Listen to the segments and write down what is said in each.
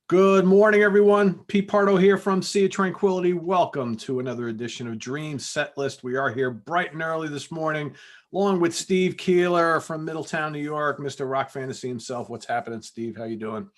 Good morning, everyone. Pete Pardo here from Sea of Tranquility. Welcome to another edition of Dream Set List. We are here bright and early this morning, along with Steve Keeler from Middletown, New York, Mr. Rock Fantasy himself. What's happening, Steve? How you doing?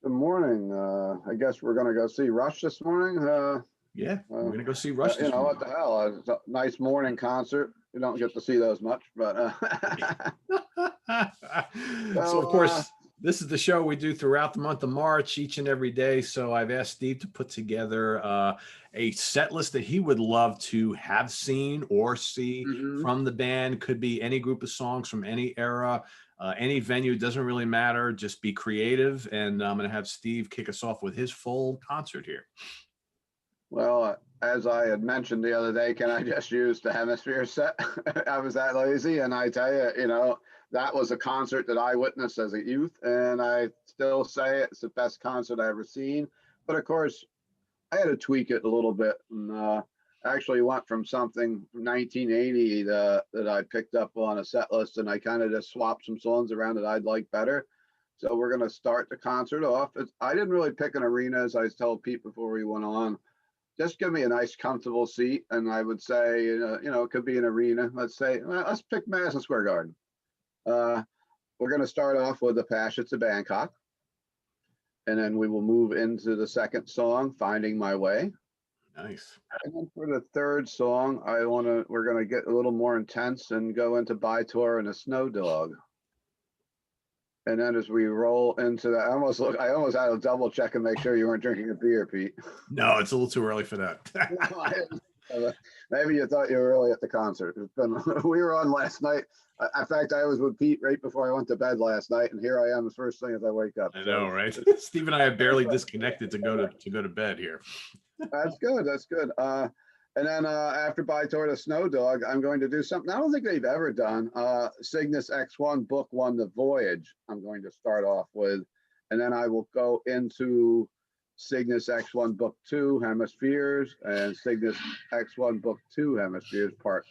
Good morning. I guess we're going to go see Rush this morning. Yeah, we're gonna go see Rush this what morning. the hell? It's a nice morning concert. You don't get to see those much, but So, of course, this is the show we do throughout the month of March, each and every day. So I've asked Steve to put together a set list that he would love to have seen or see from the band. Could be any group of songs from any era, any venue. Doesn't really matter. Just be creative. And I'm going to have Steve kick us off with his full concert here. Well, as I had mentioned the other day, can I just use the Hemisphere set? I was that lazy, and I tell you, that was a concert that I witnessed as a youth, and I still say it's the best concert I ever seen. But of course, I had to tweak it a little bit, and actually went from something from 1980 that I picked up on a set list, and I kind of just swapped some songs around that I'd like better. So we're going to start the concert off. I didn't really pick an arena, as I told Pete before we went on. Just give me a nice, comfortable seat, and I would say, it could be an arena. Let's pick Madison Square Garden. We're going to start off with Apache to Bangkok, and then we will move into the second song, Finding My Way. Nice. And then for the third song, we're going to get a little more intense and go into By Tour and a Snow Dog. And then as we roll into that, I almost had to double check and make sure you weren't drinking a beer, Pete. No, it's a little too early for that. Maybe you thought you were early at the concert. We were on last night. In fact, I was with Pete right before I went to bed last night, and here I am the first thing as I wake up. I know, right? Steve and I have barely disconnected to go to bed here. That's good. That's good. And then after By Tour to Snow Dog, I'm going to do something I don't think they've ever done. Cygnus X1 Book 1, The Voyage, I'm going to start off with. And then I will go into Cygnus X1 Book 2, Hemispheres, and Cygnus X1 Book 2, Hemispheres, part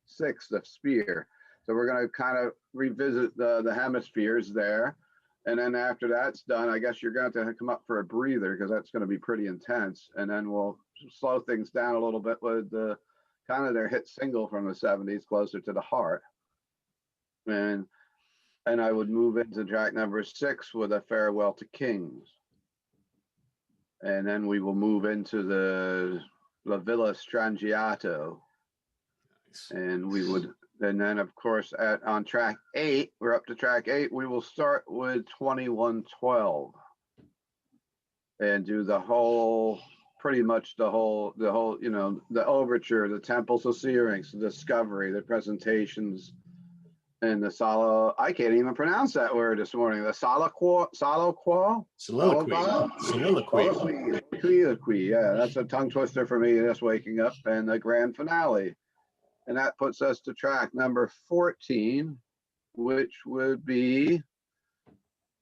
6, The Sphere. So we're going to kind of revisit the hemispheres there. And then after that's done, I guess you're going to have to come up for a breather because that's going to be pretty intense. And then we'll slow things down a little bit with kind of their hit single from the 70s, Closer to the Heart. And I would move into track number 6 with A Farewell to Kings. And then we will move into the La Villa Strangiato. Nice. And then, of course, on track 8, we're up to track 8. We will start with 2112 and do pretty much the whole, the overture, the Temples of Syrinx, the Discovery, the presentations, and the I can't even pronounce that word this morning. The Soliloquy. Yeah, that's a tongue twister for me just waking up. And the grand finale. And that puts us to track number 14, which would be,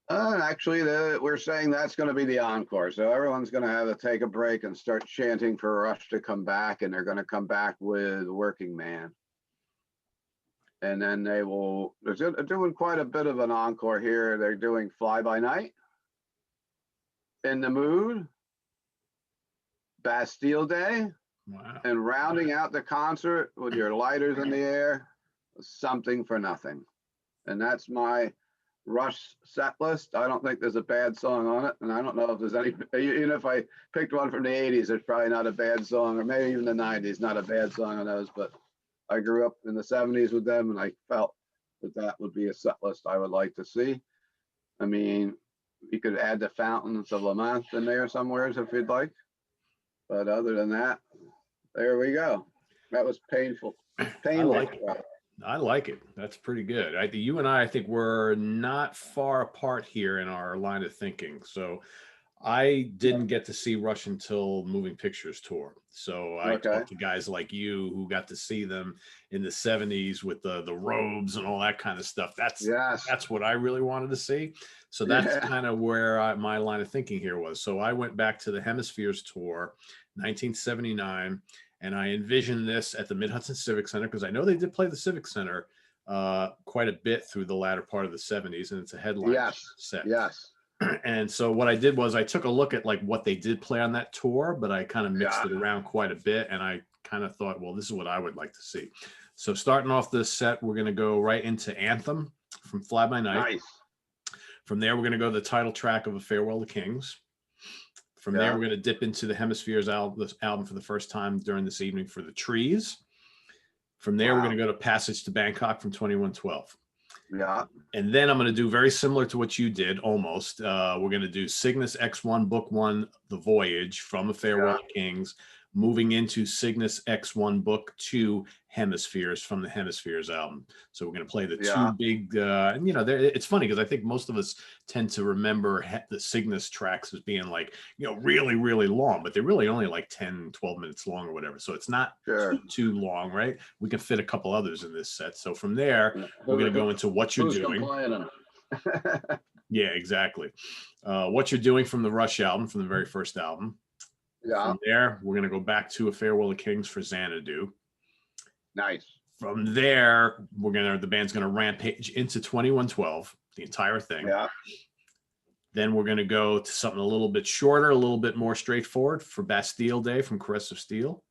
we're saying that's going to be the encore. So everyone's going to have to take a break and start chanting for Rush to come back. And they're going to come back with Working Man. And then they're doing quite a bit of an encore here. They're doing Fly By Night, In the Mood, Bastille Day. Wow. And rounding out the concert with your lighters in the air, Something for Nothing. And that's my Rush set list. I don't think there's a bad song on it. And I don't know if there's any, even if I picked one from the 80s, it's probably not a bad song, or maybe even the 90s, not a bad song on those. But I grew up in the 70s with them, and I felt that would be a set list I would like to see. I mean, you could add the Fountains of Lamont in there somewhere if you'd like. But other than that, there we go. That was painful. I like it. That's pretty good. You and I think we're not far apart here in our line of thinking. So I didn't get to see Rush until Moving Pictures Tour. So I talked to guys like you who got to see them in the 70s with the robes and all that kind of stuff. That's what I really wanted to see. So that's kind of where my line of thinking here was. So I went back to the Hemispheres Tour, 1979, and I envisioned this at the Mid-Hudson Civic Center because I know they did play the Civic Center quite a bit through the latter part of the 70s, and it's a headline Yes. set. Yes. And so what I did was I took a look at like what they did play on that tour, but I kind of mixed Yeah. it around quite a bit, and I kind of thought, well, this is what I would like to see. So starting off this set, we're going to go right into Anthem from Fly By Night. Nice. From there, we're going to go to the title track of A Farewell to Kings. From there, Yeah. we're going to dip into the Hemispheres this album for the first time during this evening for The Trees. From there, we're Wow. going to go to Passage to Bangkok from 2112. Yeah. And then I'm going to do very similar to what you did, almost. We're going to do Cygnus X1, Book 1, The Voyage from A Farewell to Kings, moving into Cygnus X1, Book 2, Hemispheres from the Hemispheres album. So we're going to play the two big, and you know, it's funny because I think most of us tend to remember the Cygnus tracks as being like, you know, really, really long, but they're really only like 10, 12 minutes long or whatever. So it's not too long, right? We can fit a couple others in this set. So from there, we're going to go into What You're Doing. Yeah, exactly. What You're Doing from the Rush album, from the very first album. Yeah. From there, we're going to go back to A Farewell to Kings for Xanadu. Nice. From there, the band's going to rampage into 2112, the entire thing. Yeah. Then we're going to go to something a little bit shorter, a little bit more straightforward for Bastille Day from Caress of Steel.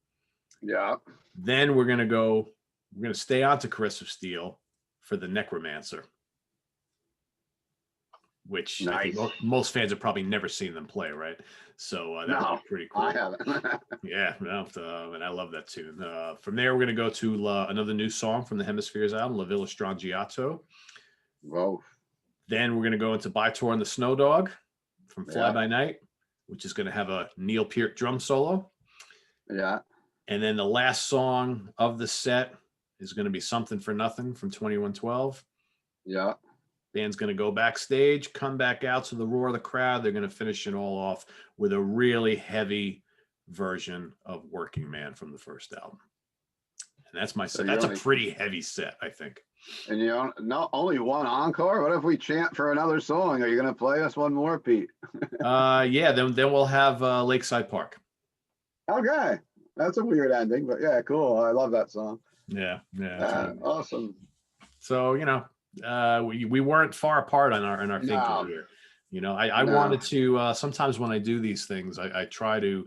Yeah. Then we're going to stay on to Caress of Steel for the Necromancer, which I think most fans have probably never seen them play, right? So that was pretty cool. I haven't. Yeah, and I love that tune. From there, we're going to go to another new song from the Hemispheres album, La Villa Strangiato. Whoa. Then we're going to go into By Tor and the Snow Dog from Fly By Night, which is going to have a Neil Peart drum solo. Yeah. And then the last song of the set is going to be Something for Nothing from 2112. Yeah. Band's going to go backstage, come back out to the roar of the crowd. They're going to finish it all off with a really heavy version of Working Man from the first album. And that's my set. That's a pretty heavy set, I think. And not only one encore. What if we chant for another song? Are you going to play us one more, Pete? Yeah, then we'll have Lakeside Park. Okay. That's a weird ending, but yeah, cool. I love that song. Yeah. Awesome. So, you know, we weren't far apart on our thinking here. You know, I wanted to sometimes when I do these things, I try to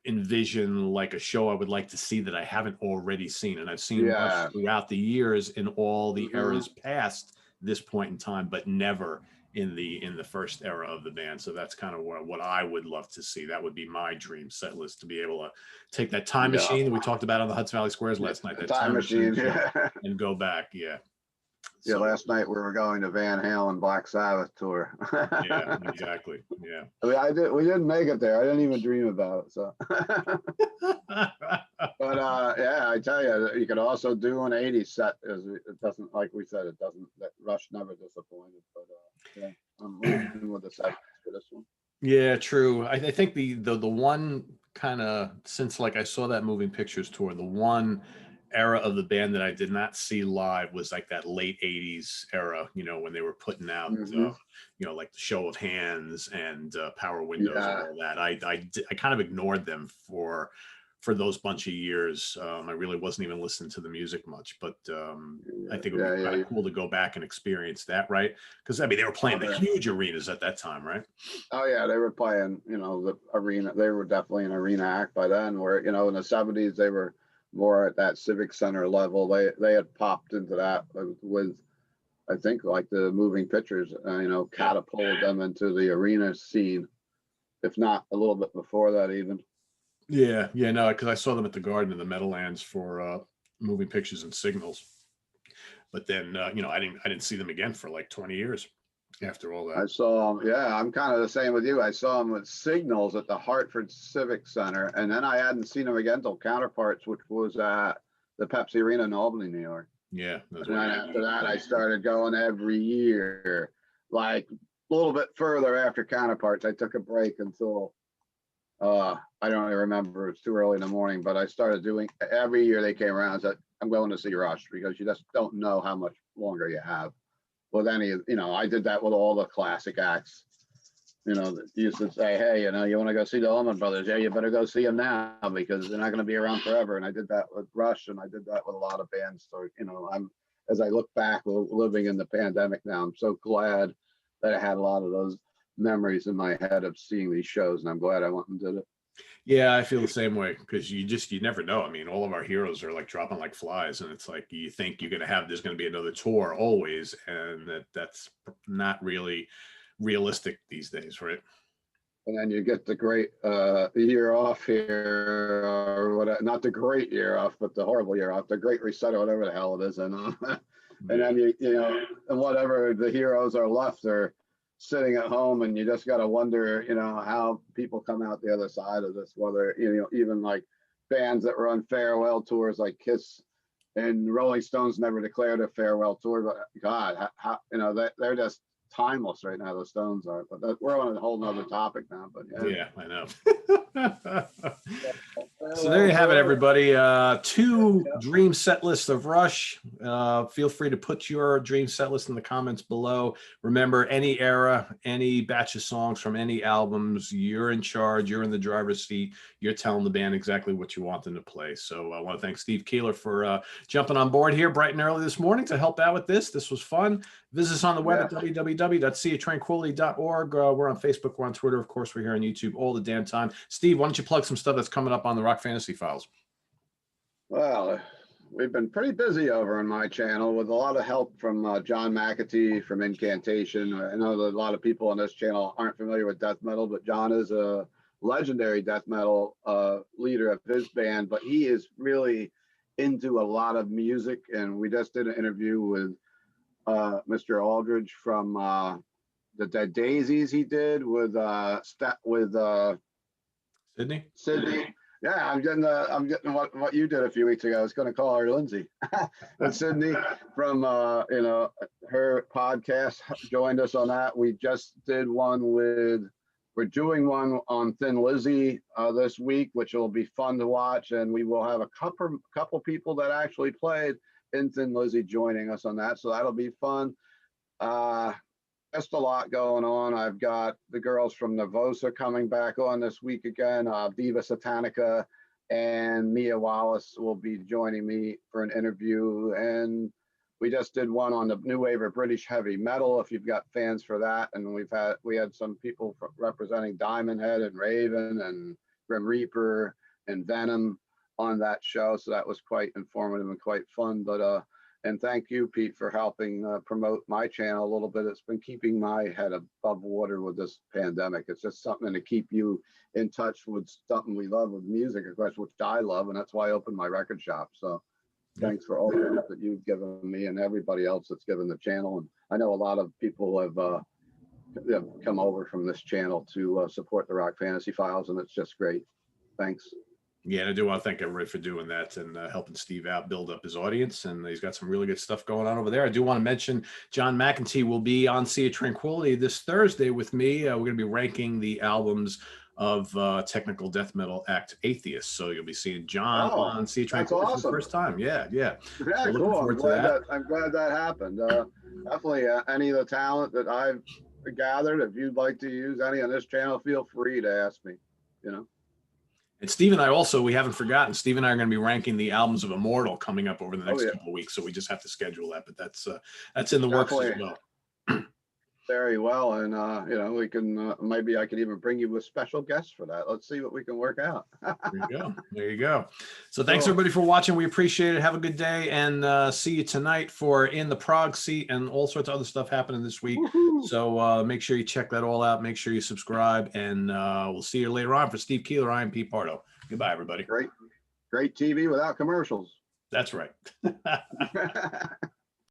envision like a show I would like to see that I haven't already seen, and I've seen Rush throughout the years in all the eras past this point in time, but never in the first era of the band. So that's kind of what I would love to see. That would be my dream set list, to be able to take that time machine that we talked about on the Hudson Valley Squares last night, that time machine and go back. Yeah, last night we were going to Van Halen Black Sabbath tour. Yeah, exactly. Yeah. I mean, we didn't make it there. I didn't even dream about it. So, but yeah, I tell you, you could also do an '80s set. It doesn't, like we said, that Rush never disappointed. But yeah, I'm moving with the set for this one. Yeah, true. I think the one kind of, since like I saw that Moving Pictures tour, the one era of the band that I did not see live was like that late 80s era, you know, when they were putting out, you know, like the Show of Hands and Power Windows and all that. I kind of ignored them for those bunch of years. I really wasn't even listening to the music much, but I think it would be kind of cool to go back and experience that, right? Because I mean, they were playing the huge arenas at that time, right? Oh yeah, they were playing, you know, the arena. They were definitely an arena act by then. Where, you know, in the '70s they were more at that Civic Center level. They had popped into that with I think like the Moving Pictures, you know, catapulted them into the arena scene, if not a little bit before that even. Yeah, no, because I saw them at the Garden in the Meadowlands for Moving Pictures and Signals, but then you know, I didn't see them again for like 20 years after all that. I saw them. Yeah, I'm kind of the same with you. I saw them with Signals at the Hartford Civic Center, and then I hadn't seen them again until Counterparts, which was at the Pepsi Arena in Albany, New York. Yeah. And then after that, I started going every year, like a little bit further after Counterparts. I took a break until I don't even remember. It was too early in the morning, but I started doing every year they came around. I said, I'm going to see Rush, because you just don't know how much longer you have with any, you know. I did that with all the classic acts, you know, that used to say, hey, you know, you want to go see the Allman Brothers? Yeah, you better go see them now, because they're not going to be around forever. And I did that with Rush, and I did that with a lot of bands. So, you know, as I look back living in the pandemic now, I'm so glad that I had a lot of those memories in my head of seeing these shows, and I'm glad I went and did it. Yeah, I feel the same way because you never know. I mean, all of our heroes are like dropping like flies, and it's like you think there's going to be another tour always, and that's not really realistic these days, right? And then you get the great year off here, or what? Not the great year off, but the horrible year off, the Great Reset, or whatever the hell it is, and and then you know, and whatever the heroes are left are sitting at home, and you just got to wonder, you know, how people come out the other side of this. Whether, you know, even like bands that were on farewell tours, like Kiss and Rolling Stones, never declared a farewell tour, but God, how you know, they're just timeless right now. The Stones are, but we're on a whole nother topic now. But yeah, I know. So there you have it, everybody. 2 dream set lists of Rush. Feel free to put your dream set list in the comments below. Remember, any era, any batch of songs from any albums, you're in charge. You're in the driver's seat. You're telling the band exactly what you want them to play. So I want to thank Steve Keeler for jumping on board here bright and early this morning to help out with this. This was fun. Visit us on the web at www.seatranquility.org. We're on Facebook. We're on Twitter. Of course, we're here on YouTube all the damn time. Steve, why don't you plug some stuff that's coming up on the Rock Fantasy Files? Well, we've been pretty busy over on my channel with a lot of help from John McAtee from Incantation. I know that a lot of people on this channel aren't familiar with death metal, but John is a legendary death metal leader of his band, but he is really into a lot of music. And we just did an interview with Mr. Aldridge from the Dead Daisies. He did with Sydney. Yeah, I'm getting what you did a few weeks ago. I was going to call her Lindsay. But Sydney from you know, her podcast joined us on that. We just did we're doing one on Thin Lizzy this week, which will be fun to watch, and we will have a couple people that actually played in Thin Lizzy joining us on that, so that'll be fun. Just a lot going on. I've got the girls from Nervosa coming back on this week again. Diva Satanica and Mia Wallace will be joining me for an interview. And we just did one on the new wave of British heavy metal, if you've got fans for that. And we had some people representing Diamond Head and Raven and Grim Reaper and Venom on that show. So that was quite informative and quite fun. But and thank you, Pete, for helping promote my channel a little bit. It's been keeping my head above water with this pandemic. It's just something to keep you in touch with something we love with music, of course, which I love, and that's why I opened my record shop. So thanks for all the help that you've given me and everybody else that's given the channel. And I know a lot of people have come over from this channel to support the Rock Fantasy Files, and it's just great. Thanks. Yeah, and I do want to thank everybody for doing that and helping Steve out build up his audience. And he's got some really good stuff going on over there. I do want to mention John McAtee will be on Sea of Tranquility this Thursday with me. We're going to be ranking the albums of technical death metal act Atheist. So you'll be seeing John on Sea of Tranquility for the first time. Yeah. Yeah, so cool. I'm glad that happened. Definitely any of the talent that I've gathered, if you'd like to use any on this channel, feel free to ask me, you know. And Steve and I also, we haven't forgotten, Steve and I are going to be ranking the albums of Immortal coming up over the next couple of weeks. So we just have to schedule that, but that's in the works as well. Very well. And, you know, we can, maybe I could even bring you a special guest for that. Let's see what we can work out. There you go. There you go. So thanks everybody for watching. We appreciate it. Have a good day, and see you tonight for In the Prague Seat and all sorts of other stuff happening this week. Woohoo! So make sure you check that all out. Make sure you subscribe, and we'll see you later on. For Steve Keeler, I'm Pete Pardo. Goodbye, everybody. Great TV without commercials. That's right.